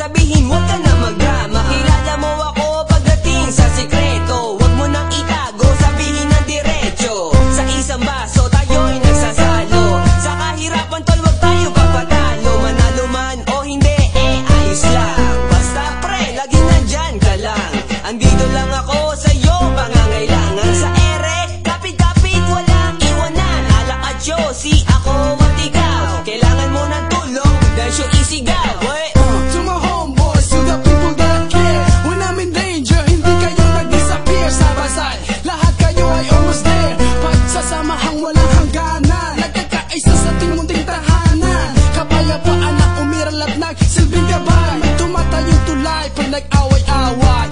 sasabihin, huwag ka na magdrama. Kilala mo ako pagdating sa sikreto. Huwag mo nang itago, sabihin ng diretso. Sa isang baso tayo'y nagsasalo. Sa kahirapan tol, huwag tayo papatalo. Manalo man o hindi, ayos lang. Basta pre, lagi nandyan ka lang. Andito lang ako sa'yo, pangangailangan. Sa ere, kapit-kapit, walang iwanan. Alak at yosi, ako at ikaw. Kailangan mo ng tulong, dahil siya isigaw. To my homeboys, to the people that care. When I'm in danger, hindi kayo nag-disappear. Side-by-side, lahat kayo ay almost there. Pagsasamahang walang hangganan, nagkakaisa sa ating munting tahanan. Kapayapaan na umiral at nagsilbing gabay. Tumatayong tulay pag nag-away-away.